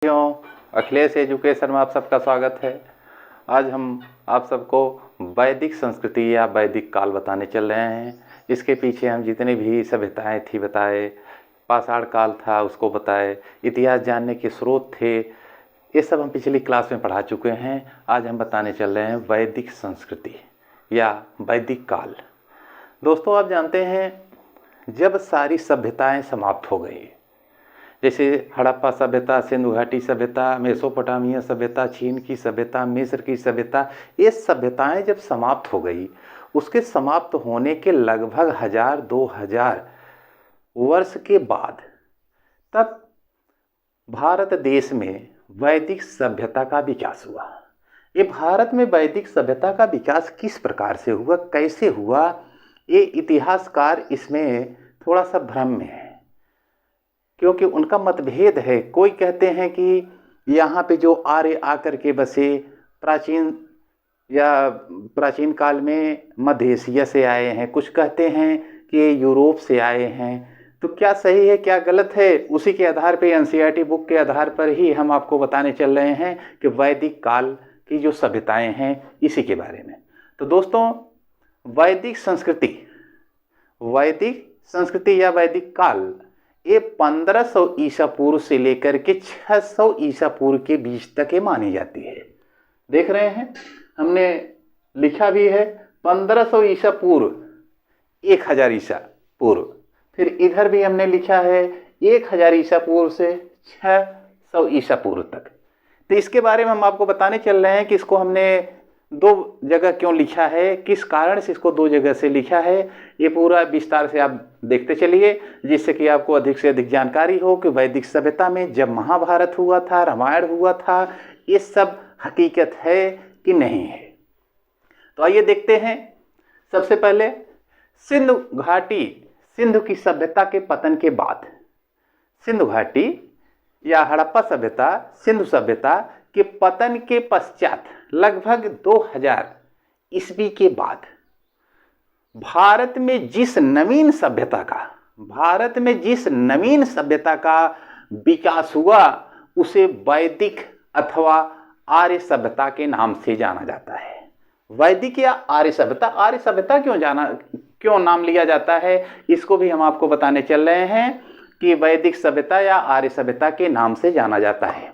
क्यों अखिलेश एजुकेशन में आप सबका स्वागत है। आज हम आप सबको वैदिक संस्कृति या वैदिक काल बताने चल रहे हैं। इसके पीछे हम जितनी भी सभ्यताएं थी बताए, पाषाण काल था उसको बताए, इतिहास जानने के स्रोत थे, ये सब हम पिछली क्लास में पढ़ा चुके हैं। आज हम बताने चल रहे हैं वैदिक संस्कृति या वैदिक काल। दोस्तों, आप जानते हैं जब सारी सभ्यताएं समाप्त हो गई, जैसे हड़प्पा सभ्यता, सिंधु घाटी सभ्यता, मेसोपोटामिया सभ्यता, चीन की सभ्यता, मिस्र की सभ्यता, ये सभ्यताएं जब समाप्त हो गई, उसके समाप्त होने के लगभग 1000-2000 वर्ष के बाद तब भारत देश में वैदिक सभ्यता का विकास हुआ। ये भारत में वैदिक सभ्यता का विकास किस प्रकार से हुआ, कैसे हुआ, ये इतिहासकार इसमें थोड़ा सा भ्रम में है, क्योंकि उनका मतभेद है। कोई कहते हैं कि यहाँ पे जो आर्य आकर के बसे, प्राचीन काल में मध्य एशिया से आए हैं, कुछ कहते हैं कि यूरोप से आए हैं। तो क्या सही है क्या गलत है, उसी के आधार पे एनसीईआरटी बुक के आधार पर ही हम आपको बताने चल रहे हैं कि वैदिक काल की जो सभ्यताएं हैं इसी के बारे में। तो दोस्तों, वैदिक संस्कृति या वैदिक काल ये 1500 ईसा पूर्व से लेकर के 600 ईसा पूर्व के बीच तक ये मानी जाती है। देख रहे हैं, हमने लिखा भी है 1500 ईसा पूर्व, 1000 ईसा पूर्व, फिर इधर भी हमने लिखा है 1000 ईसा पूर्व से 600 ईसा पूर्व तक। तो इसके बारे में हम आपको बताने चल रहे हैं कि इसको हमने 2 जगह क्यों लिखा है, किस कारण से इसको 2 जगह से लिखा है। ये पूरा विस्तार से आप देखते चलिए, जिससे कि आपको अधिक से अधिक जानकारी हो कि वैदिक सभ्यता में जब महाभारत हुआ था, रामायण हुआ था, ये सब हकीकत है कि नहीं है। तो आइए देखते हैं। सबसे पहले सिंधु घाटी, सिंधु की सभ्यता के पतन के बाद, सिंधु घाटी या हड़प्पा सभ्यता, सिंधु सभ्यता के पतन के पश्चात लगभग 2000 ईस्वी के बाद भारत में जिस नवीन सभ्यता का विकास हुआ उसे वैदिक अथवा आर्य सभ्यता के नाम से जाना जाता है। वैदिक या आर्य सभ्यता क्यों नाम लिया जाता है, इसको भी हम आपको बताने चल रहे हैं कि वैदिक सभ्यता या आर्य सभ्यता के नाम से जाना जाता है।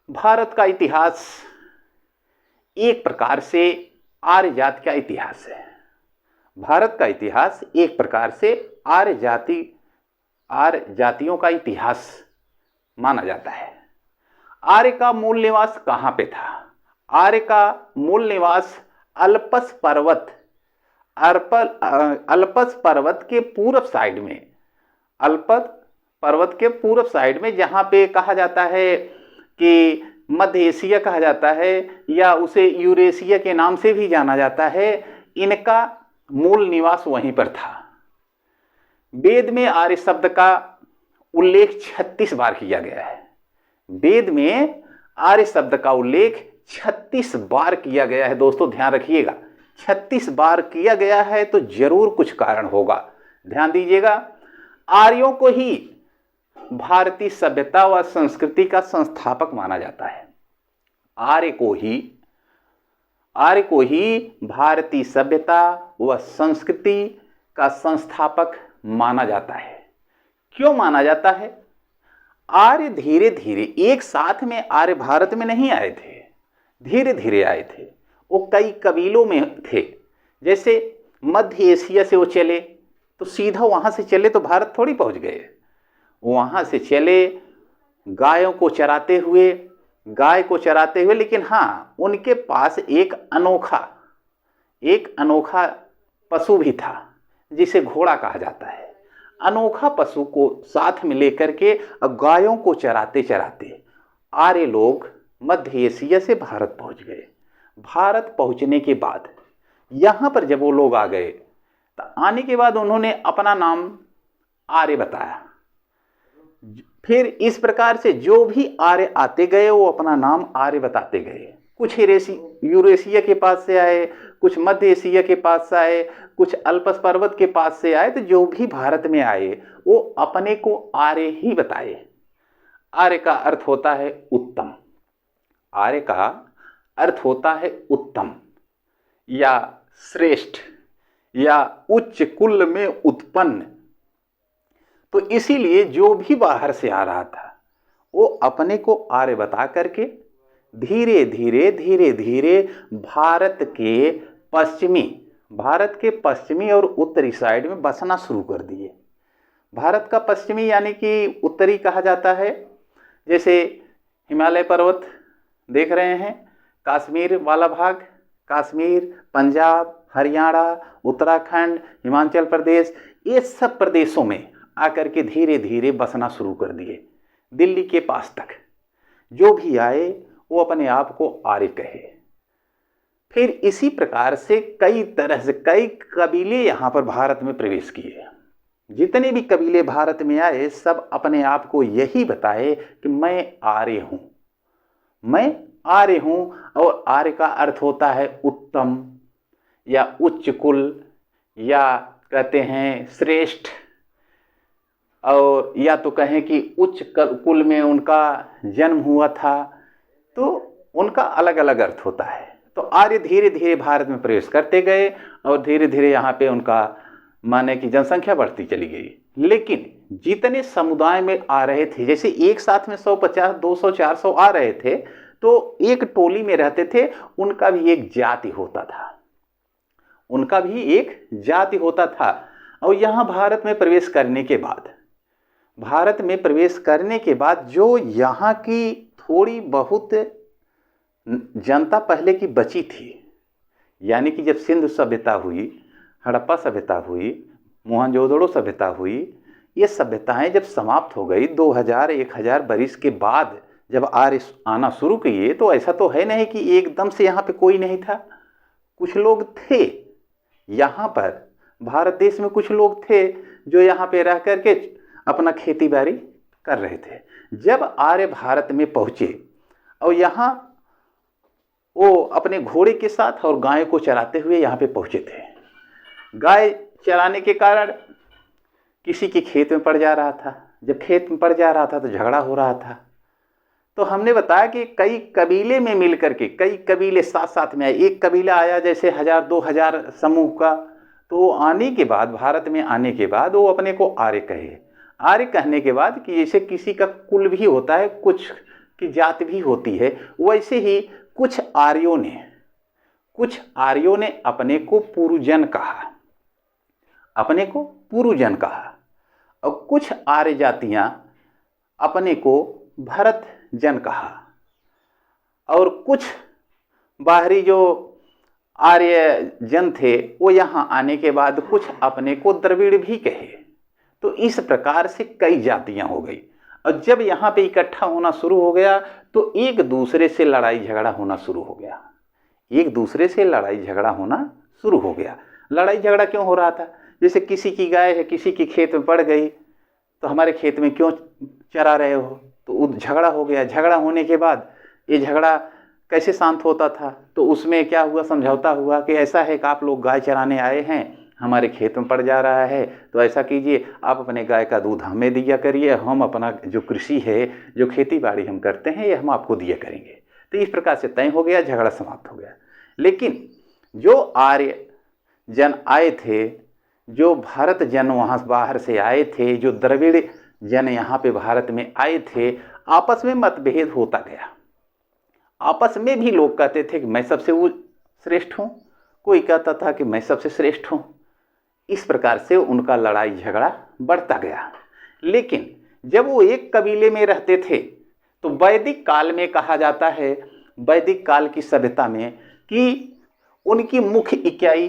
भारत का इतिहास एक प्रकार से आर्य जाति का इतिहास है। भारत का इतिहास एक प्रकार से आर्य जातियों का इतिहास माना जाता है। आर्य का मूल निवास कहाँ पे था? आर्य का मूल निवास अल्पस पर्वत के पूर्व साइड में, जहाँ पे कहा जाता है कि मध्य एशिया कहा जाता है या उसे यूरेशिया के नाम से भी जाना जाता है, इनका मूल निवास वहीं पर था। वेद में आर्य शब्द का उल्लेख 36 बार किया गया है। वेद में आर्य शब्द का उल्लेख 36 बार किया गया है। दोस्तों ध्यान रखिएगा, 36 बार किया गया है तो जरूर कुछ कारण होगा। ध्यान दीजिएगा, आर्यों को ही भारतीय सभ्यता व संस्कृति का संस्थापक माना जाता है। आर्य को ही भारतीय सभ्यता व संस्कृति का संस्थापक माना जाता है। क्यों माना जाता है? आर्य धीरे धीरे, एक साथ में आर्य भारत में नहीं आए थे, धीरे धीरे आए थे। वो कई कबीलों में थे। जैसे मध्य एशिया से वो चले तो सीधा वहां से चले तो भारत थोड़ी पहुंच गए। वहां से चले गाय को चराते हुए, लेकिन हाँ, उनके पास एक अनोखा पशु भी था जिसे घोड़ा कहा जाता है। अनोखा पशु को साथ में लेकर के गायों को चराते चराते आर्य लोग मध्य एशिया से भारत पहुंच गए। भारत पहुंचने के बाद यहाँ पर जब वो लोग आ गए तो आने के बाद उन्होंने अपना नाम आर्य बताया। फिर इस प्रकार से जो भी आर्य आते गए वो अपना नाम आर्य बताते गए। कुछ यूरेशिया के पास से आए, कुछ मध्य एशिया के पास से आए, कुछ अल्पस पर्वत के पास से आए। तो जो भी भारत में आए वो अपने को आर्य ही बताए। आर्य का अर्थ होता है उत्तम। आर्य का अर्थ होता है उत्तम या श्रेष्ठ या उच्च कुल में उत्पन्न। तो इसीलिए जो भी बाहर से आ रहा था वो अपने को आर्य बता करके धीरे धीरे भारत के पश्चिमी और उत्तरी साइड में बसना शुरू कर दिए। भारत का पश्चिमी यानी कि उत्तरी कहा जाता है, जैसे हिमालय पर्वत देख रहे हैं, कश्मीर वाला भाग, कश्मीर, पंजाब, हरियाणा, उत्तराखंड, हिमाचल प्रदेश, ये सब प्रदेशों में आकर के धीरे धीरे बसना शुरू कर दिए। दिल्ली के पास तक जो भी आए वो अपने आप को आर्य कहे। फिर इसी प्रकार से कई तरह से कई कबीले यहाँ पर भारत में प्रवेश किए। जितने भी कबीले भारत में आए सब अपने आप को यही बताए कि मैं आर्य हूँ, मैं आर्य हूँ। और आर्य का अर्थ होता है उत्तम या उच्च कुल या कहते हैं श्रेष्ठ, और या तो कहें कि उच्च कुल में उनका जन्म हुआ था, तो उनका अलग अलग अर्थ होता है। तो आर्य धीरे धीरे भारत में प्रवेश करते गए और धीरे धीरे यहाँ पे उनका माने कि जनसंख्या बढ़ती चली गई। लेकिन जितने समुदाय में आ रहे थे, जैसे एक साथ में 150, 200, 400 आ रहे थे, तो एक टोली में रहते थे, उनका भी एक जाति होता था, उनका भी एक जाति होता था। और यहाँ भारत में प्रवेश करने के बाद जो यहाँ की थोड़ी बहुत जनता पहले की बची थी, यानी कि जब सिंधु सभ्यता हुई, हड़प्पा सभ्यता हुई, मोहनजोदड़ो सभ्यता हुई, ये सभ्यताएं जब समाप्त हो गई 2000-1000 बरिस के बाद जब आर्य आना शुरू किए, तो ऐसा तो है नहीं कि एकदम से यहाँ पे कोई नहीं था। कुछ लोग थे यहाँ पर, भारत देश में कुछ लोग थे जो यहाँ पे रह करके अपना खेती बाड़ी कर रहे थे। जब आर्य भारत में पहुँचे और यहाँ वो अपने घोड़े के साथ और गाय को चराते हुए यहाँ पे पहुँचे थे। गाय चराने के कारण किसी के खेत में पड़ जा रहा था। जब खेत में पड़ जा रहा था तो झगड़ा हो रहा था। तो हमने बताया कि कई कबीले में मिल करके, कई कबीले साथ साथ में आए। एक कबीला आया जैसे 1000-2000 समूह का, तो आने के बाद, भारत में आने के बाद वो अपने को आर्य कहे। आर्य कहने के बाद कि जैसे किसी का कुल भी होता है, कुछ की जाति भी होती है, वैसे ही कुछ आर्यों ने अपने को पुरुजन कहा, अपने को पुरुजन कहा। और कुछ आर्य जातियां अपने को भरत जन कहा। और कुछ बाहरी जो आर्य जन थे वो यहाँ आने के बाद कुछ अपने को द्रविड़ भी कहे। तो इस प्रकार से कई जातियां हो गई। और जब यहाँ पे इकट्ठा होना शुरू हो गया तो एक दूसरे से लड़ाई झगड़ा होना शुरू हो गया। एक दूसरे से लड़ाई झगड़ा होना शुरू हो गया। लड़ाई झगड़ा क्यों हो रहा था? जैसे किसी की गाय है, किसी की खेत में पड़ गई, तो हमारे खेत में क्यों चरा रहे हो, तो झगड़ा हो गया। झगड़ा होने के बाद ये झगड़ा कैसे शांत होता था? तो उसमें क्या हुआ, समझौता हुआ कि ऐसा है कि आप लोग गाय चराने आए हैं, हमारे खेत में पड़ जा रहा है, तो ऐसा कीजिए, आप अपने गाय का दूध हमें दिया करिए, हम अपना जो कृषि है, जो खेती बाड़ी हम करते हैं, ये हम आपको दिया करेंगे। तो इस प्रकार से तय हो गया, झगड़ा समाप्त हो गया। लेकिन जो आर्य जन आए थे, जो भारत जन वहाँ बाहर से आए थे, जो द्रविड़ जन यहाँ पे भारत में आए थे, आपस में मतभेद होता गया। आपस में भी लोग कहते थे कि मैं सबसे वो श्रेष्ठ हूँ, कोई कहता था कि मैं सबसे श्रेष्ठ हूँ। इस प्रकार से उनका लड़ाई झगड़ा बढ़ता गया। लेकिन जब वो एक कबीले में रहते थे तो वैदिक काल में कहा जाता है, वैदिक काल की सभ्यता में, कि उनकी मुख्य इकाई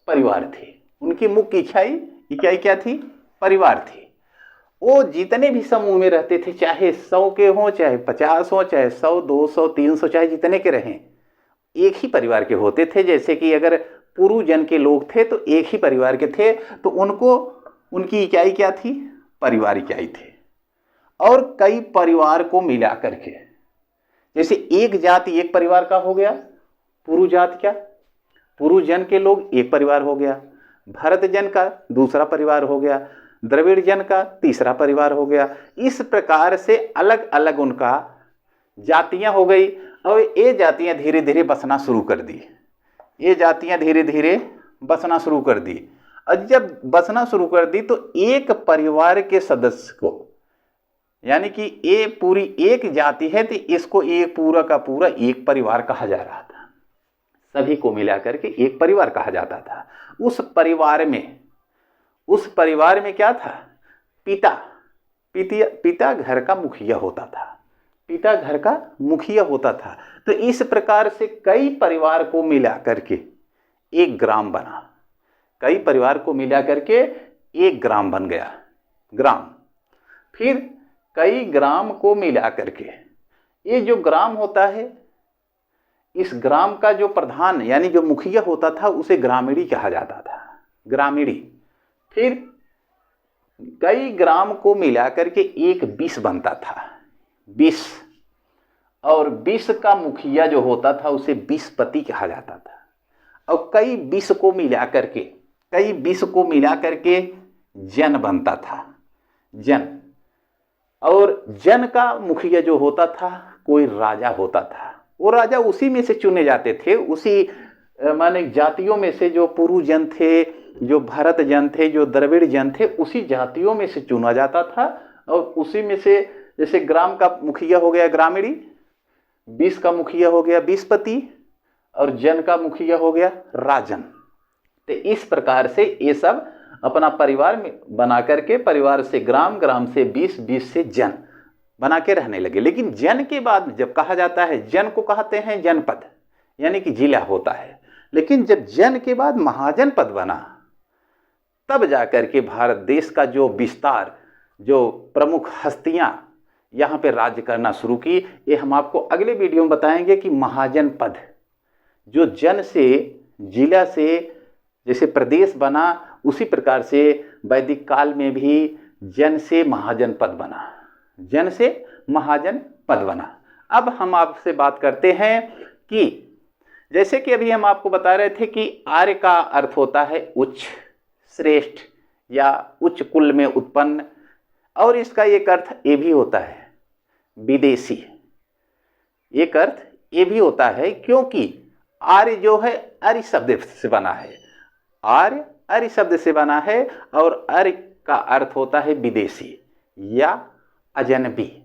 परिवार थी। उनकी मुख्य इकाई क्या थी? परिवार थी। वो जितने भी समूह में रहते थे, चाहे 100 के हों, चाहे 50 हों, चाहे 100, 200, 300, चाहे जितने के रहें, एक ही परिवार के होते थे। जैसे कि अगर पुरुजन के लोग थे तो एक ही परिवार के थे, तो उनको उनकी इकाई क्या थी? परिवार इकाई थी। और कई परिवार को मिला करके, जैसे एक जाति एक परिवार का हो गया, पुरुजात क्या, पुरुजन के लोग एक परिवार हो गया, भरत जन का दूसरा परिवार हो गया, द्रविड़ जन का तीसरा परिवार हो गया। इस प्रकार से अलग अलग उनका जातियां हो गई और ये जातियां धीरे धीरे बसना शुरू कर दी। ये जातियां धीरे धीरे बसना शुरू कर दी और जब बसना शुरू कर दी तो एक परिवार के सदस्य को, यानी कि ये पूरी एक जाति है तो इसको एक पूरा का पूरा एक परिवार कहा जा रहा था। सभी को मिलाकर के एक परिवार कहा जाता था। उस परिवार में क्या था? पिता घर का मुखिया होता था। पिता घर का मुखिया होता था। तो इस प्रकार से कई परिवार को मिला करके एक ग्राम बना। कई परिवार को मिला करके एक ग्राम बन गया। ग्राम, फिर कई ग्राम को मिला करके ये जो ग्राम होता है, इस ग्राम का जो प्रधान यानी जो मुखिया होता था उसे ग्रामीणी कहा जाता था। ग्रामीणी। फिर कई ग्राम को मिलाकर के एक 20 बनता था। 20, और 20 का मुखिया जो होता था उसे 20पति कहा जाता था। और कई 20 को मिलाकर के जन बनता था। जन, और जन का मुखिया जो होता था कोई राजा होता था। वो राजा उसी में से चुने जाते थे, उसी माने जातियों में से जो पुरु जन थे, जो भरत जन थे, जो द्रविड़ जन थे, उसी जातियों में से चुना जाता था। और उसी में से जैसे ग्राम का मुखिया हो गया ग्रामीणी, 20 का मुखिया हो गया 20पति, और जन का मुखिया हो गया राजन। तो इस प्रकार से ये सब अपना परिवार में बना करके, परिवार से ग्राम, ग्राम से 20, 20 से जन बना के रहने लगे। लेकिन जन के बाद जब कहा जाता है, जन को कहते हैं जनपद, यानी कि जिला होता है। लेकिन जब जन के बाद महाजनपद बना, तब जाकर के भारत देश का जो विस्तार, जो प्रमुख हस्तियां यहाँ पे राज्य करना शुरू की, ये हम आपको अगले वीडियो में बताएंगे कि महाजनपद जो जन से, जिला से जैसे प्रदेश बना, उसी प्रकार से वैदिक काल में भी जन से महाजनपद बना। जन से महाजनपद बना। अब हम आपसे बात करते हैं कि जैसे कि अभी हम आपको बता रहे थे कि आर्य का अर्थ होता है उच्च, श्रेष्ठ या उच्च कुल में उत्पन्न, और इसका एक अर्थ ये भी होता है विदेशी। एक अर्थ ये भी होता है क्योंकि आर्य जो है आर्य शब्द से बना है। आर्य आर्य शब्द से बना है और आर्य का अर्थ होता है विदेशी या अजनबी।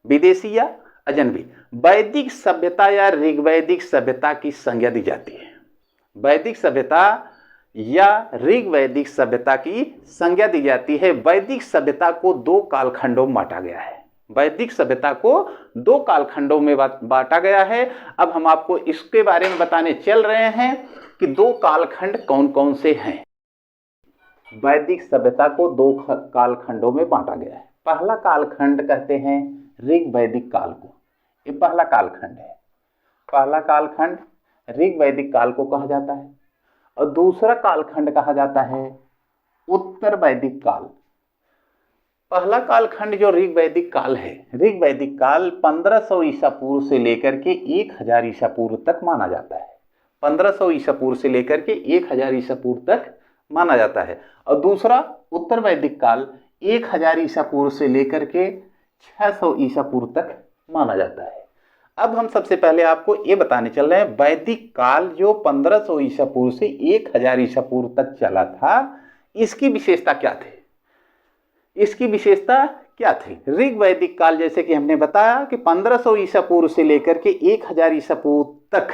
विदेशी या अजनबी। वैदिक सभ्यता या ऋग्वैदिक सभ्यता की संज्ञा दी जाती है। वैदिक सभ्यता या ऋग्वैदिक सभ्यता की संज्ञा दी जाती है। वैदिक सभ्यता को 2 कालखंडों में बांटा गया है। वैदिक सभ्यता को 2 कालखंडों में बांटा गया है। अब हम आपको इसके बारे में बताने चल रहे हैं कि 2 कालखंड कौन कौन से हैं। वैदिक सभ्यता को 2 कालखंडों में बांटा गया है। पहला कालखंड कहते हैं ऋग्वैदिक काल को, ये पहला कालखंड है। पहला कालखंड ऋग्वैदिक काल को कहा जाता है। और दूसरा कालखंड कहा जाता है उत्तर वैदिक काल। पहला कालखंड जो ऋग्वैदिक काल है, ऋग्वैदिक काल 1500 ईसा पूर्व से लेकर के 1000 ईसा पूर्व तक माना जाता है। 1500 ईसा पूर्व से लेकर के 1000 ईसा पूर्व तक माना जाता है। और दूसरा उत्तर वैदिक काल 1000 ईसा पूर्व से लेकर के 600 ईसा पूर्व तक माना जाता है। अब हम सबसे पहले आपको ये बताने चल रहे हैं वैदिक काल जो 1500 ईसा पूर्व से 1000 ईसा पूर्व तक चला था, इसकी विशेषता क्या थी। इसकी विशेषता क्या थी। ऋग्वैदिक काल जैसे कि हमने बताया कि 1500 ईसा पूर्व से लेकर के 1000 ईसा पूर्व तक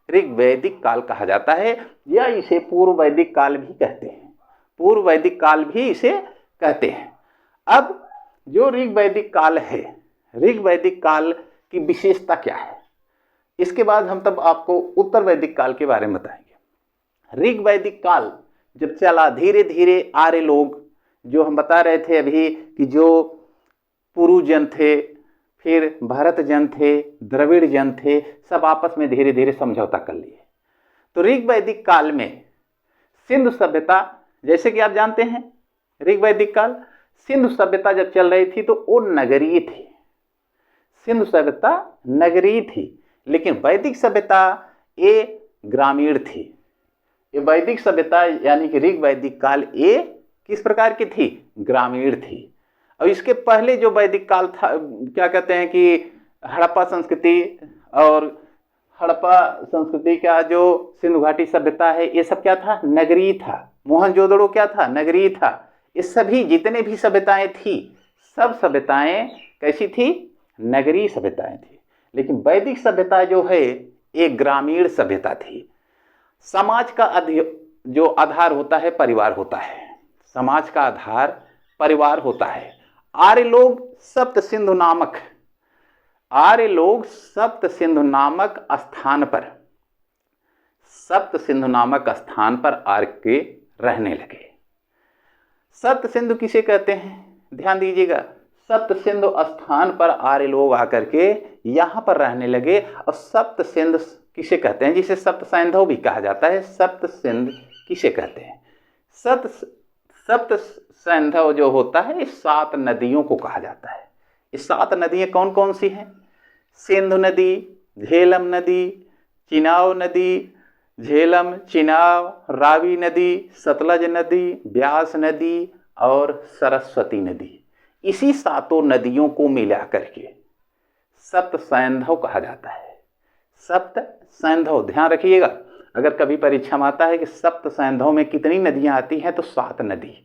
ऋग्वैदिक काल कहा जाता है, या इसे पूर्व वैदिक काल भी कहते हैं। पूर्व वैदिक काल भी इसे कहते हैं। अब जो ऋग्वैदिक काल है, ऋग्वैदिक काल की विशेषता क्या है, इसके बाद हम तब आपको उत्तर वैदिक काल के बारे में बताएंगे। ऋग्वैदिक काल जब चला, धीरे धीरे आर्य लोग, जो हम बता रहे थे अभी कि जो पुरु जन थे, फिर भरत जन थे, द्रविड़ जन थे, सब आपस में धीरे धीरे समझौता कर लिए। तो ऋग्वैदिक काल में सिंधु सभ्यता, जैसे कि आप जानते हैं ऋग्वैदिक काल, सिंधु सभ्यता जब चल रही थी तो वो नगरीय थी। सिंधु सभ्यता नगरीय थी, लेकिन वैदिक सभ्यता ये ग्रामीण थी। ये वैदिक सभ्यता यानी कि ऋग्वैदिक काल ये किस प्रकार की थी? ग्रामीण थी। और इसके पहले जो वैदिक काल था, क्या कहते हैं कि हड़प्पा संस्कृति, और हड़प्पा संस्कृति का जो सिंधु घाटी सभ्यता है, ये सब क्या था? नगरीय था। मोहनजोदड़ो क्या था? नगरीय था। ये सभी जितने भी सभ्यताएं थी, सब सभ्यताएं कैसी थी? नगरीय सभ्यताएं थी। लेकिन वैदिक सभ्यता जो है एक ग्रामीण सभ्यता थी। समाज का जो आधार होता है परिवार होता है। समाज का आधार परिवार होता है। आर्य लोग सप्त सिंधु नामक स्थान पर आर्य के रहने लगे। सप्त सिंधु किसे कहते हैं? ध्यान दीजिएगा, सप्त सिंधु स्थान पर आर्य लोग आकर के यहां पर रहने लगे। और सप्त सिंधु किसे कहते हैं? जिसे सप्त सैंधव भी कहा जाता है। सप्त सिंधु किसे कहते हैं? सप्त सैंधव जो होता है, इस 7 नदियों को कहा जाता है। इस 7 नदियां कौन कौन सी हैं? सिंधु नदी, झेलम नदी, चिनाब नदी, झेलम, चिनाब, रावी नदी, सतलज नदी, ब्यास नदी और सरस्वती नदी। इसी 7 नदियों को मिला करके सप्त सैंधव कहा जाता है। सप्त सैंधव, ध्यान रखिएगा, अगर कभी परीक्षा में आता है कि सप्त सैंधव में कितनी नदियां आती हैं, तो 7 नदी,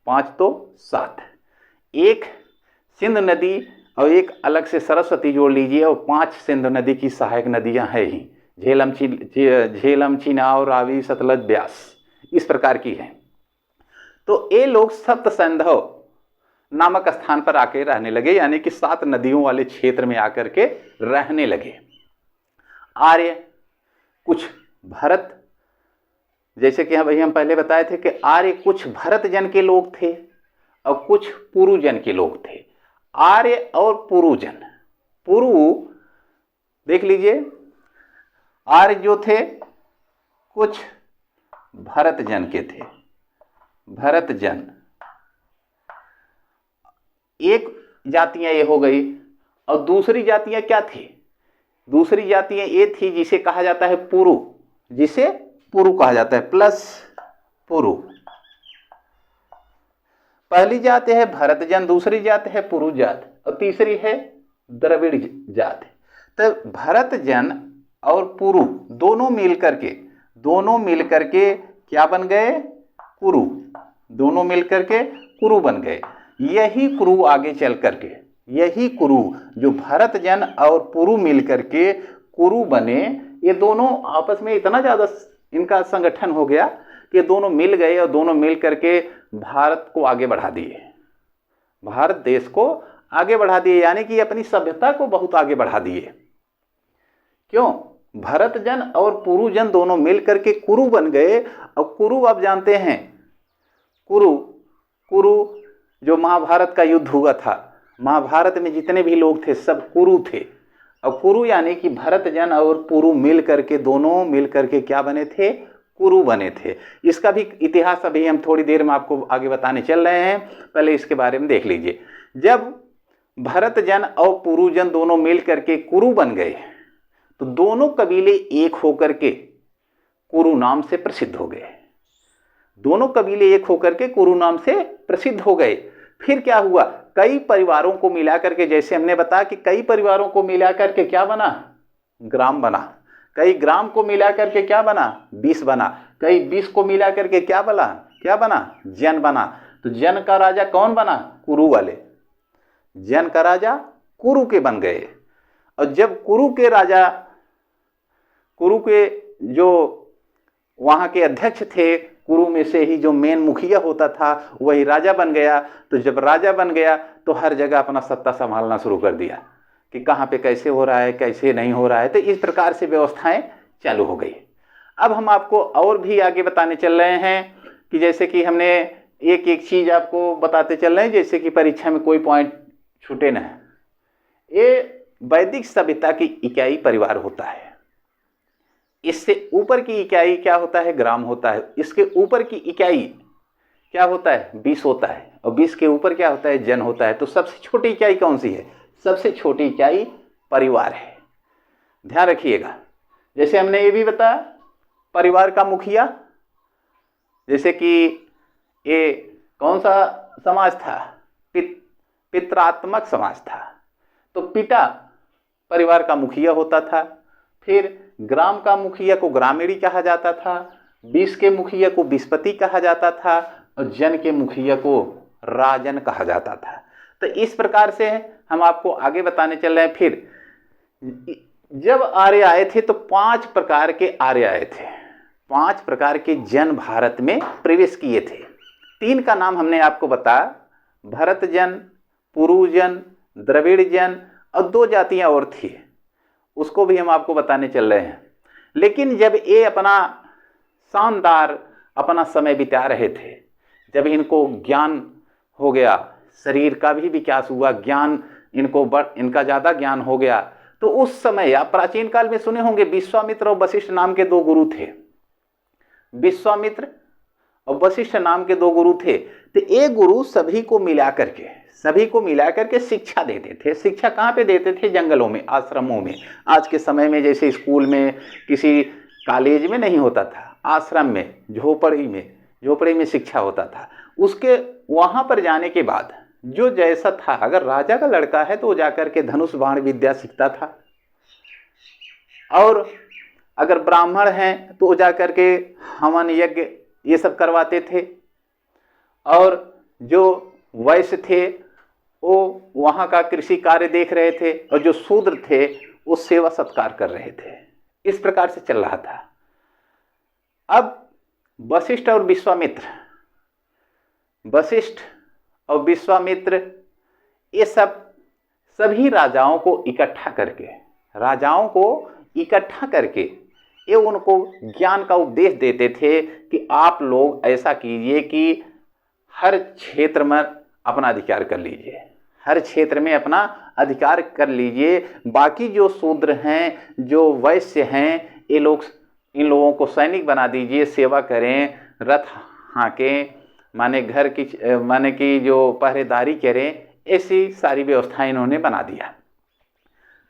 5 तो 7, एक सिंधु नदी और एक अलग से सरस्वती जोड़ लीजिए, और 5 सिंधु नदी की सहायक नदियां हैं ही, झेलम, चिनाब, रावी, सतलज, ब्यास, इस प्रकार की हैं। तो ये लोग सप्त सैंधव नामक स्थान पर आके रहने लगे, यानी कि 7 नदियों वाले क्षेत्र में आकर के रहने लगे। आर्य कुछ भरत, जैसे कि हम पहले बताए थे कि आर्य कुछ भरत जन के लोग थे और कुछ पुरु जन के लोग थे। आर्य और पुरु जन, पुरु देख लीजिए, आर्य जो थे कुछ भरत जन के थे। भरत जन एक जातियां ये हो गई, और दूसरी जातियां क्या थी? दूसरी जातियां ये थी जिसे कहा जाता है पुरु, जिसे पुरु कहा जाता है, प्लस पुरु। पहली जात है भरत जन, दूसरी जात है पुरु जात, और तीसरी है द्रविड़ जात। तो भरत जन और पुरु दोनों मिलकर के क्या बन गए? कुरु। दोनों मिलकर के कुरु बन गए। यही कुरु आगे चल करके, यही कुरु जो भरत जन और पुरु मिलकर के कुरु बने, ये दोनों आपस में इतना ज़्यादा इनका संगठन हो गया कि दोनों मिल गए और दोनों मिल करके भारत को आगे बढ़ा दिए, भारत देश को आगे बढ़ा दिए, यानी कि अपनी सभ्यता को बहुत आगे बढ़ा दिए। क्यों? भरत जन और पुरु जन दोनों मिल करके कुरु बन गए। और कुरु आप जानते हैं, कुरु जो महाभारत का युद्ध हुआ था, महाभारत में जितने भी लोग थे सब कुरु थे। और कुरु यानी कि भरत जन और पुरु मिल करके, दोनों मिल करके क्या बने थे? कुरु बने थे। इसका भी इतिहास अभी हम थोड़ी देर में आपको आगे बताने चल रहे हैं, पहले इसके बारे में देख लीजिए। जब भरत जन और पुरु जन दोनों मिल करके कुरु बन गए, तो दोनों कबीले एक होकर के कुरु नाम से प्रसिद्ध हो गए। दोनों कबीले एक होकर के कुरु नाम से प्रसिद्ध हो गए। फिर क्या हुआ? कई परिवारों को मिला करके, जैसे हमने बताया कि कई परिवारों को मिला करके क्या बना? ग्राम बना। कई ग्राम को मिला करके क्या बना? 20 बना। कई 20 को मिला करके क्या बना? जन बना। तो जन का राजा कौन बना? कुरु वाले। जन का राजा कुरु के बन गए। और जब कुरु के जो वहाँ के अध्यक्ष थे, कुरु में से ही जो मेन मुखिया होता था वही राजा बन गया। तो जब राजा बन गया तो हर जगह अपना सत्ता संभालना शुरू कर दिया कि कहाँ पे कैसे हो रहा है, कैसे नहीं हो रहा है। तो इस प्रकार से व्यवस्थाएं चालू हो गई। अब हम आपको और भी आगे बताने चल रहे हैं कि जैसे कि हमने एक एक चीज़ आपको बताते चल रहे हैं, जैसे कि परीक्षा में कोई पॉइंट छूटे ना। ये वैदिक सभ्यता की इकाई परिवार होता है। इससे ऊपर की इकाई क्या होता है? ग्राम होता है। इसके ऊपर की इकाई क्या होता है? 20 होता है। और 20 के ऊपर क्या होता है? जन होता है। तो सबसे छोटी इकाई कौन सी है? सबसे छोटी इकाई परिवार है। ध्यान रखिएगा। जैसे हमने ये भी बताया, परिवार का मुखिया, जैसे कि ये कौन सा समाज था? पितरात्मक समाज था। तो पिता परिवार का मुखिया होता था, फिर ग्राम का मुखिया को ग्रामीणी कहा जाता था, विष के मुखिया को विषपति कहा जाता था और जन के मुखिया को राजन कहा जाता था। तो इस प्रकार से हम आपको आगे बताने चल रहे हैं। फिर जब आर्य आए थे तो 5 प्रकार के आर्य आए थे, 5 प्रकार के जन भारत में प्रवेश किए थे। 3 का नाम हमने आपको बताया, भरत जन, पुरु जन, द्रविड़ जन, और 2 जातियां और थी, उसको भी हम आपको बताने चल रहे हैं। लेकिन जब ये अपना शानदार अपना समय बिता रहे थे, जब इनको ज्ञान हो गया, शरीर का भी विकास हुआ, ज्ञान इनका ज़्यादा ज्ञान हो गया, तो उस समय आप प्राचीन काल में सुने होंगे विश्वामित्र और वशिष्ठ नाम के 2 गुरु थे। विश्वामित्र और वशिष्ठ नाम के 2 गुरु थे। तो एक गुरु सभी को मिला करके शिक्षा देते थे। शिक्षा कहाँ पे देते थे? जंगलों में, आश्रमों में। आज के समय में जैसे स्कूल में, किसी कॉलेज में नहीं होता था, आश्रम में, झोपड़ी में शिक्षा होता था। उसके वहाँ पर जाने के बाद जो जैसा था, अगर राजा का लड़का है तो वो जाकर के धनुष बाण विद्या सीखता था, और अगर ब्राह्मण हैं तो वो जाकर के हवन यज्ञ ये सब करवाते थे, और जो वैश्य थे वो वहाँ का कृषि कार्य देख रहे थे, और जो शूद्र थे वो सेवा सत्कार कर रहे थे। इस प्रकार से चल रहा था। अब वशिष्ठ और विश्वामित्र ये सभी राजाओं को इकट्ठा करके ये उनको ज्ञान का उपदेश देते थे कि आप लोग ऐसा कीजिए कि हर क्षेत्र में अपना अधिकार कर लीजिए, बाकी जो शूद्र हैं, जो वैश्य हैं, इन लोगों को सैनिक बना दीजिए, सेवा करें, रथ हाँकें, माने कि जो पहरेदारी करें, ऐसी सारी व्यवस्था इन्होंने बना दिया।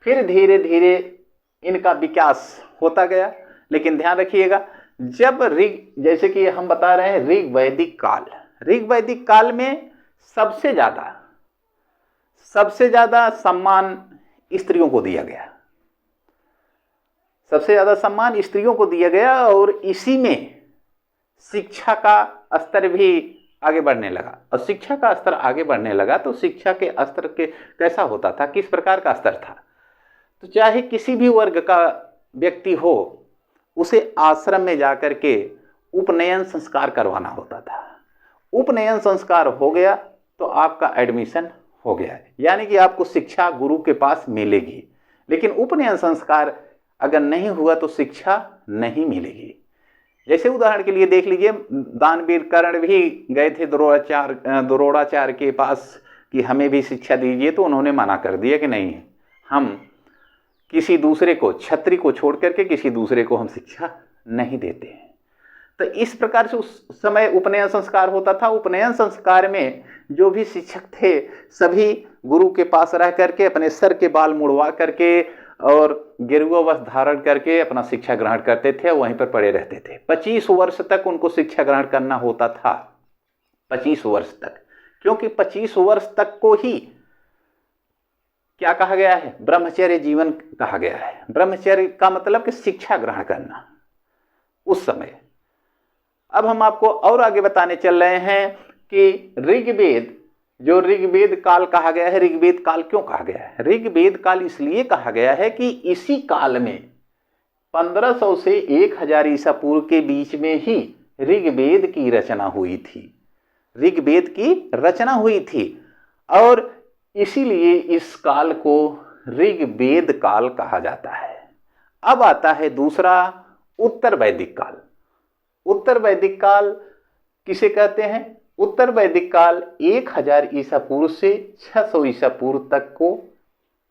फिर धीरे धीरे इनका विकास होता गया। लेकिन ध्यान रखिएगा, जब जैसे कि हम बता रहे हैं ऋग वैदिक काल में सबसे ज्यादा सम्मान स्त्रियों को दिया गया, और इसी में शिक्षा का स्तर भी आगे बढ़ने लगा। और शिक्षा का स्तर आगे बढ़ने लगा तो शिक्षा के स्तर के कैसा होता था, किस प्रकार का स्तर था? तो चाहे किसी भी वर्ग का व्यक्ति हो, उसे आश्रम में जाकर के उपनयन संस्कार करवाना होता था। उपनयन संस्कार हो गया तो आपका एडमिशन हो गया, यानी कि आपको शिक्षा गुरु के पास मिलेगी। लेकिन उपनयन संस्कार अगर नहीं हुआ तो शिक्षा नहीं मिलेगी। जैसे उदाहरण के लिए देख लीजिए, दानवीर कर्ण भी गए थे द्रोणाचार्य के पास कि हमें भी शिक्षा दीजिए, तो उन्होंने मना कर दिया कि नहीं, हम किसी दूसरे को, क्षत्रिय को छोड़ करके किसी दूसरे को हम शिक्षा नहीं देते हैं। तो इस प्रकार से उस समय उपनयन संस्कार होता था। उपनयन संस्कार में जो भी शिक्षक थे सभी गुरु के पास रह करके अपने सर के बाल मुड़वा करके और गेरुआ वस्त्र धारण करके अपना शिक्षा ग्रहण करते थे, वहीं पर पड़े रहते थे। 25 वर्ष तक उनको शिक्षा ग्रहण करना होता था, 25 वर्ष तक, क्योंकि 25 वर्ष तक को ही क्या कहा गया है? ब्रह्मचर्य जीवन कहा गया है। ब्रह्मचर्य का मतलब कि शिक्षा ग्रहण करना उस समय। अब हम आपको और आगे बताने चल रहे हैं कि ऋग्वेद काल कहा गया है। ऋग्वेद काल क्यों कहा गया है? ऋग्वेद काल इसलिए कहा गया है कि इसी काल में 1500 से 1000 ईसा पूर्व के बीच में ही ऋग्वेद की रचना हुई थी, और इसीलिए इस काल को ऋग्वेद काल कहा जाता है। अब आता है दूसरा उत्तर वैदिक काल। उत्तर वैदिक काल किसे कहते हैं? उत्तर वैदिक काल 1000 ईसा पूर्व से 600 ईसा पूर्व तक को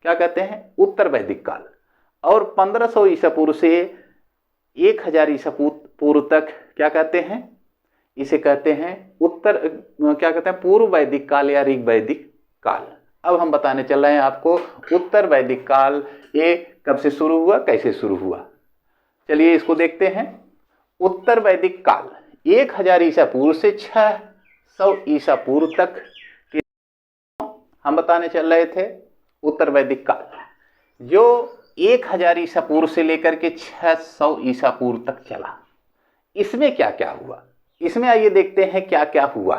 क्या कहते हैं? उत्तर वैदिक काल। और 1500 ईसा पूर्व से 1000 ईसा पूर्व तक क्या कहते हैं? इसे कहते हैं पूर्व वैदिक काल या ऋग वैदिक काल। अब हम बताने चल रहे हैं आपको उत्तर वैदिक काल ये कब से शुरू हुआ, कैसे शुरू हुआ। चलिए इसको देखते हैं। उत्तर वैदिक काल 1000 ईसा पूर्व से 600 ईसा पूर्व तक की हम बताने चल रहे थे उत्तर वैदिक काल, जो 1000 ईसा पूर्व से लेकर के 600 ईसा पूर्व तक चला। इसमें क्या क्या हुआ, इसमें आइए देखते हैं क्या क्या हुआ।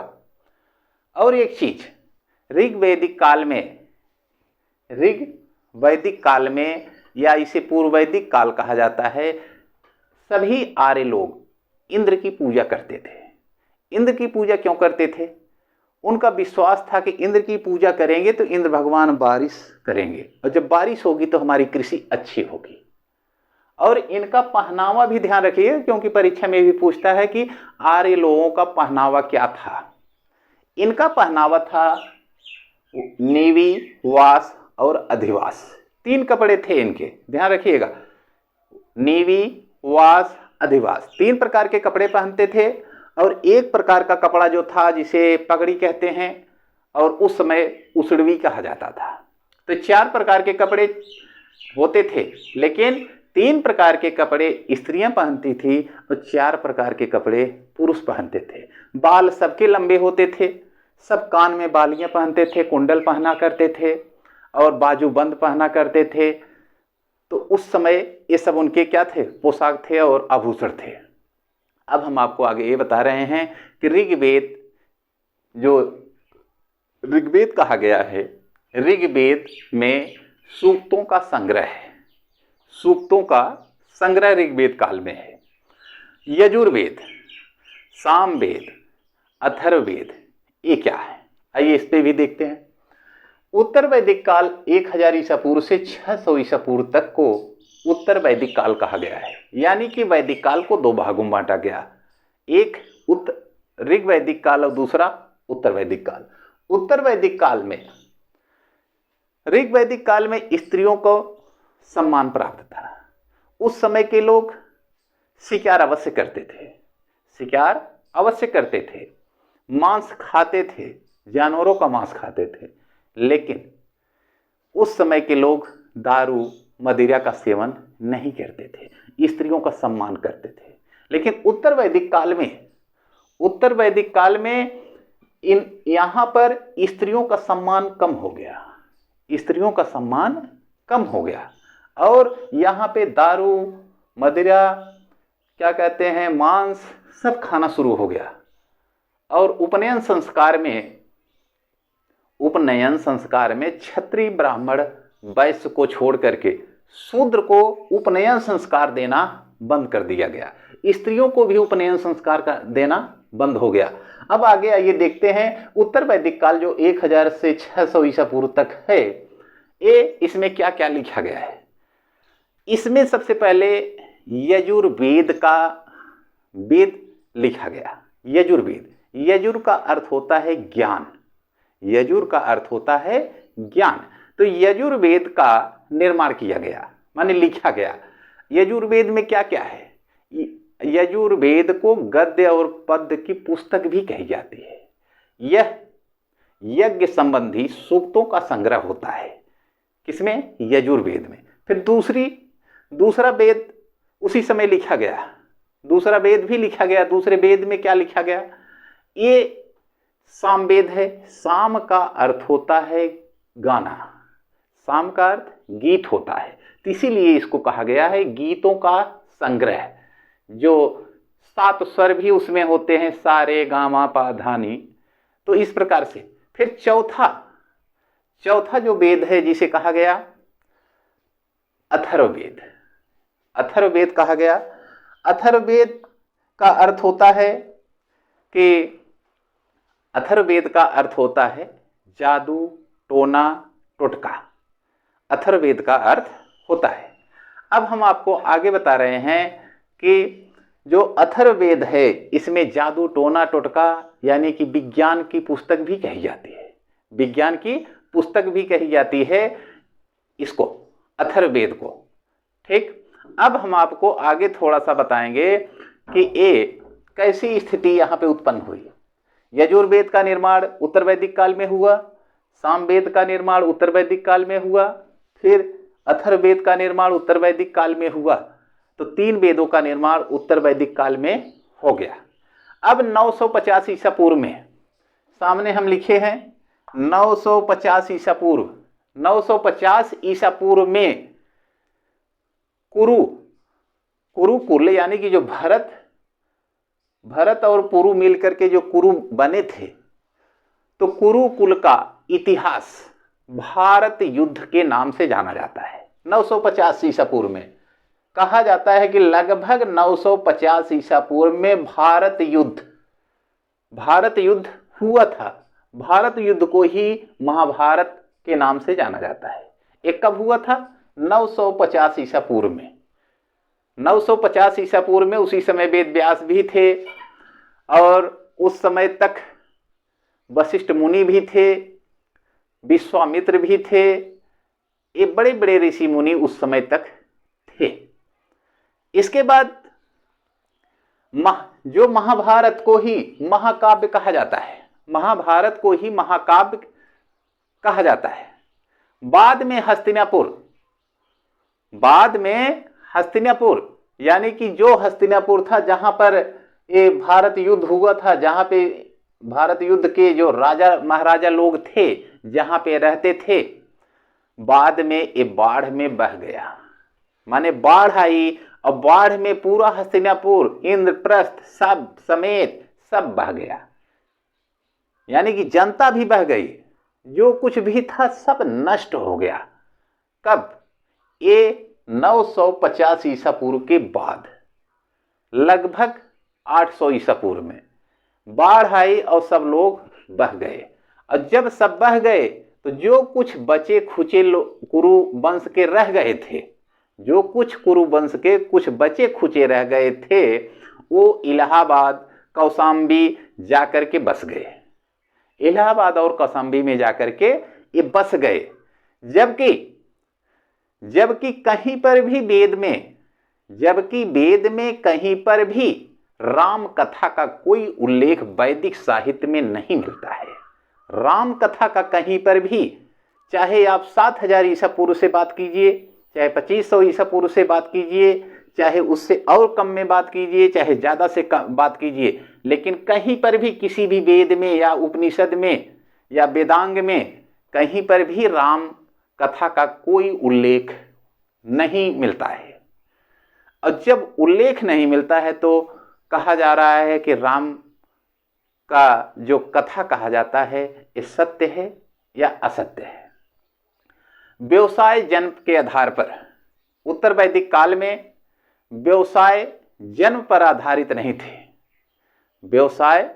और एक चीज, ऋग वैदिक काल में या इसे पूर्व वैदिक काल कहा जाता है, सभी आर्य लोग इंद्र की पूजा करते थे। इंद्र की पूजा क्यों करते थे? उनका विश्वास था कि इंद्र की पूजा करेंगे तो इंद्र भगवान बारिश करेंगे, और जब बारिश होगी तो हमारी कृषि अच्छी होगी। और इनका पहनावा भी ध्यान रखिए, क्योंकि परीक्षा में भी पूछता है कि आर्य लोगों का पहनावा क्या था। इनका पहनावा था नीवी, वास और अधिवास, 3 कपड़े थे इनके, ध्यान रखिएगा। नीवी, वास, अधिवास, 3 प्रकार के कपड़े पहनते थे। और एक प्रकार का कपड़ा जो था जिसे पगड़ी कहते हैं, और उस समय उसड़वी कहा जाता था। तो 4 प्रकार के कपड़े होते थे, लेकिन 3 प्रकार के कपड़े स्त्रियां पहनती थी और 4 प्रकार के कपड़े पुरुष पहनते थे। बाल सबके लंबे होते थे, सब कान में बालियां पहनते थे, कुंडल पहना करते थे और बाजू बंद पहना करते थे। तो उस समय ये सब उनके क्या थे? पोशाक थे और आभूषण थे। अब हम आपको आगे ये बता रहे हैं कि ऋग्वेद, जो ऋग्वेद कहा गया है, ऋग्वेद में सूक्तों का संग्रह है। सूक्तों का संग्रह ऋग्वेद काल में है। यजुर्वेद, सामवेद, अथर्ववेद, ये क्या है? आइए इस पे भी देखते हैं। उत्तर वैदिक काल 1000 ईसा पूर्व से 600 ईसा पूर्व तक को उत्तर वैदिक काल कहा गया है। यानी कि वैदिक काल को 2 भागों में बांटा गया, एक ऋग वैदिक काल और दूसरा उत्तर वैदिक काल। उत्तर वैदिक काल में, ऋग वैदिक काल में स्त्रियों को सम्मान प्राप्त था। उस समय के लोग शिकार अवश्य करते थे, शिकार अवश्य करते थे, मांस खाते थे, जानवरों का मांस खाते थे। लेकिन उस समय के लोग दारू, मदिरा का सेवन नहीं करते थे, स्त्रियों का सम्मान करते थे। लेकिन उत्तर वैदिक काल में यहाँ पर स्त्रियों का सम्मान कम हो गया, स्त्रियों का सम्मान कम हो गया। और यहाँ पे दारू, मदिरा, क्या कहते हैं, मांस, सब खाना शुरू हो गया। और उपनयन संस्कार में क्षत्रिय, ब्राह्मण, वैश्य को छोड़ करके शूद्र को उपनयन संस्कार देना बंद कर दिया गया। स्त्रियों को भी उपनयन संस्कार का देना बंद हो गया। अब आगे आइए देखते हैं उत्तर वैदिक काल जो 1000 से 600 ईसा पूर्व तक है, इसमें क्या क्या लिखा गया है। इसमें सबसे पहले यजुर्वेद का वेद लिखा गया। यजुर का अर्थ होता है ज्ञान, यजुर का अर्थ होता है ज्ञान। तो यजुर्वेद का निर्माण किया गया, माने लिखा गया। यजुर्वेद में क्या क्या है? यजुर्वेद को गद्य और पद्य की पुस्तक भी कही जाती है। यह यज्ञ संबंधी सूक्तों का संग्रह होता है। किसमें? यजुर्वेद में। फिर दूसरा वेद उसी समय लिखा गया, दूसरा वेद भी लिखा गया। दूसरे वेद में क्या लिखा गया? ये सामवेद है। साम का अर्थ होता है गाना, साम का अर्थ गीत होता है, तो इसीलिए इसको कहा गया है गीतों का संग्रह। जो 7 स्वर भी उसमें होते हैं, सा रे गा मा पा धा नी। तो इस प्रकार से फिर चौथा जो वेद है जिसे कहा गया अथर्ववेद, अथर्ववेद कहा गया। अथर्ववेद का अर्थ होता है कि अथर्ववेद का अर्थ होता है जादू, टोना, टोटका, अथर्ववेद का अर्थ होता है। अब हम आपको आगे बता रहे हैं कि जो अथर्ववेद है इसमें जादू, टोना, टोटका यानी कि विज्ञान की पुस्तक भी कही जाती है, विज्ञान की पुस्तक भी कही जाती है इसको, अथर्ववेद को। ठीक, अब हम आपको आगे थोड़ा सा बताएंगे कि ये कैसी स्थिति यहाँ पे उत्पन्न हुई। यजुर्वेद का निर्माण उत्तर वैदिक काल में हुआ, सामवेद का निर्माण उत्तर वैदिक काल में हुआ, फिर अथर्ववेद का निर्माण उत्तर वैदिक काल में हुआ। तो 3 वेदों का निर्माण उत्तर वैदिक काल में हो गया। अब 950 ईसा पूर्व में सामने हम लिखे हैं 950 ईसा पूर्व। 950 ईसा पूर्व में कुरुकुल यानी कि जो भरत और पुरु मिलकर के जो कुरु बने थे, तो कुरुकुल का इतिहास भारत युद्ध के नाम से जाना जाता है। 950 ईसा पूर्व में कहा जाता है कि लगभग 950 ईसा पूर्व में भारत युद्ध हुआ था। भारत युद्ध को ही महाभारत के नाम से जाना जाता है। ये कब हुआ था? 950 ईसा पूर्व में। 950 ईसा पूर्व में उसी समय वेद व्यास भी थे और उस समय तक वशिष्ठ मुनि भी थे, विश्वामित्र भी थे। ये बड़े बड़े ऋषि मुनि उस समय तक थे। इसके बाद जो महाभारत को ही महाकाव्य कहा जाता है, महाभारत को ही महाकाव्य कहा जाता है। बाद में हस्तिनापुर यानी कि जो हस्तिनापुर था जहां पर ये भारत युद्ध हुआ था, जहां पे भारत युद्ध के जो राजा महाराजा लोग थे जहां पे रहते थे, बाद में ये बाढ़ में बह गया। माने बाढ़ आई और बाढ़ में पूरा हस्तिनापुर, इंद्रप्रस्थ सब समेत सब बह गया। यानी कि जनता भी बह गई, जो कुछ भी था सब नष्ट हो गया। कब? ये 950 ईसा पूर्व के बाद, लगभग 800 ईसा पूर्व में बाढ़ आई और सब लोग बह गए। और जब सब बह गए तो जो कुछ बचे खुचे कुरु वंश के रह गए थे, जो कुछ कुरु वंश के कुछ बचे खुचे रह गए थे, वो इलाहाबाद कौशाम्बी जाकर के बस गए। इलाहाबाद और कौशाम्बी में जाकर के ये बस गए। जबकि कहीं पर भी वेद में कहीं पर भी राम कथा का कोई उल्लेख वैदिक साहित्य में नहीं मिलता है। राम कथा का कहीं पर भी, चाहे आप 7000 ईसा पूर्व से बात कीजिए, चाहे 2500 ईसा पूर्व से बात कीजिए, चाहे उससे और कम में बात कीजिए, चाहे ज़्यादा से कम बात कीजिए, लेकिन कहीं पर भी किसी भी वेद में या उपनिषद में या वेदांग में कहीं पर भी राम कथा का कोई उल्लेख नहीं मिलता है। और जब उल्लेख नहीं मिलता है तो कहा जा रहा है कि राम का जो कथा कहा जाता है ये सत्य है या असत्य है। व्यवसाय जन्म के आधार पर, उत्तर वैदिक काल में व्यवसाय जन्म पर आधारित नहीं थे। व्यवसाय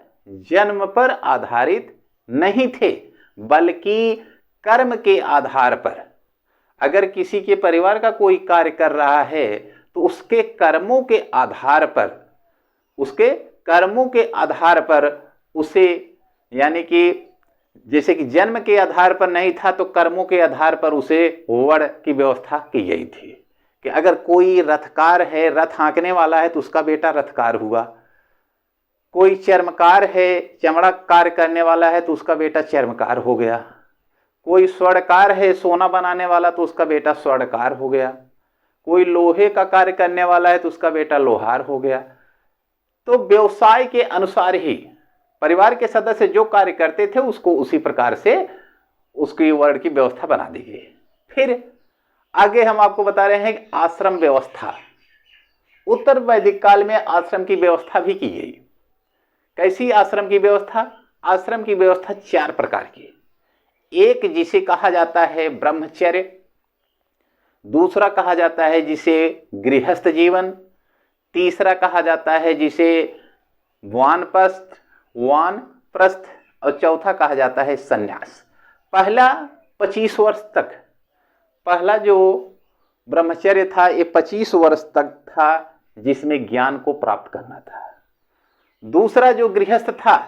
जन्म पर आधारित नहीं थे, बल्कि कर्म के आधार पर। अगर किसी के परिवार का कोई कार्य कर रहा है तो उसके कर्मों के आधार पर उसे, यानी कि जैसे कि जन्म के आधार पर नहीं था तो कर्मों के आधार पर उसे वर्ण की व्यवस्था की गई थी कि अगर कोई रथकार है, रथ हाँकने वाला है, तो उसका बेटा रथकार हुआ। कोई चर्मकार है, चमड़ा कार्य करने वाला है, तो उसका बेटा चर्मकार हो गया। कोई स्वर्णकार है, सोना बनाने वाला, तो उसका बेटा स्वर्णकार हो गया। कोई लोहे का कार्य करने वाला है तो उसका बेटा लोहार हो गया। तो व्यवसाय के अनुसार ही परिवार के सदस्य जो कार्य करते थे उसको उसी प्रकार से उसकी वर्ण की व्यवस्था बना दी गई। फिर आगे हम आपको बता रहे हैं आश्रम व्यवस्था। उत्तर वैदिक काल में आश्रम की व्यवस्था भी की गई। कैसी आश्रम की व्यवस्था? आश्रम की व्यवस्था 4 प्रकार की। एक जिसे कहा जाता है ब्रह्मचर्य, दूसरा कहा जाता है जिसे गृहस्थ जीवन, तीसरा कहा जाता है जिसे वानप्रस्थ, और चौथा कहा जाता है संन्यास। पहला 25 वर्ष तक, पहला जो ब्रह्मचर्य था ये 25 वर्ष तक था जिसमें ज्ञान को प्राप्त करना था। दूसरा जो गृहस्थ था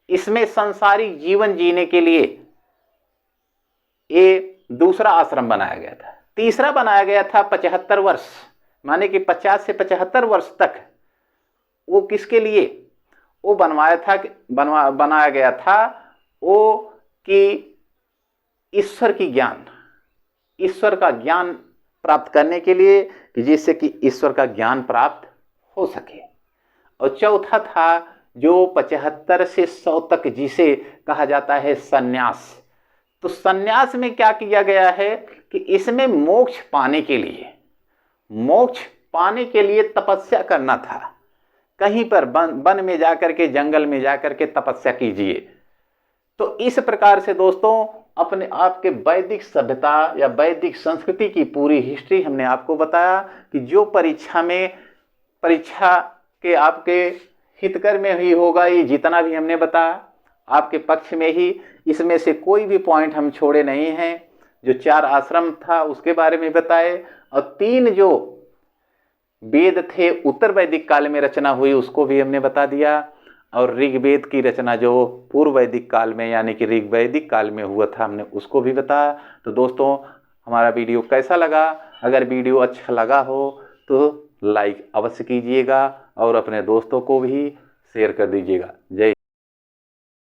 इसमें सांसारिक जीवन जीने के लिए ये दूसरा आश्रम बनाया गया था। तीसरा बनाया गया था 75 वर्ष, माने कि 50 से 75 वर्ष तक। वो किसके लिए वो बनाया गया था? वो कि ईश्वर का ज्ञान प्राप्त करने के लिए, कि जिससे कि ईश्वर का ज्ञान प्राप्त हो सके। और चौथा था जो 75 से 100 तक जिसे कहा जाता है संन्यास। तो संन्यास में क्या किया गया है कि इसमें मोक्ष पाने के लिए तपस्या करना था। कहीं पर वन में जाकर के, जंगल में जाकर के तपस्या कीजिए। तो इस प्रकार से दोस्तों अपने आपके वैदिक सभ्यता या वैदिक संस्कृति की पूरी हिस्ट्री हमने आपको बताया कि जो परीक्षा के आपके हितकर में ही होगा। ये जितना भी हमने बताया आपके पक्ष में ही, इसमें से कोई भी पॉइंट हम छोड़े नहीं हैं। जो 4 आश्रम था उसके बारे में बताए, और 3 जो वेद थे उत्तर वैदिक काल में रचना हुई उसको भी हमने बता दिया, और ऋग्वेद की रचना जो पूर्व वैदिक काल में यानी कि ऋग्वैदिक काल में हुआ था हमने उसको भी बताया। तो दोस्तों हमारा वीडियो कैसा लगा? अगर वीडियो अच्छा लगा हो तो लाइक अवश्य कीजिएगा और अपने दोस्तों को भी शेयर कर दीजिएगा। जय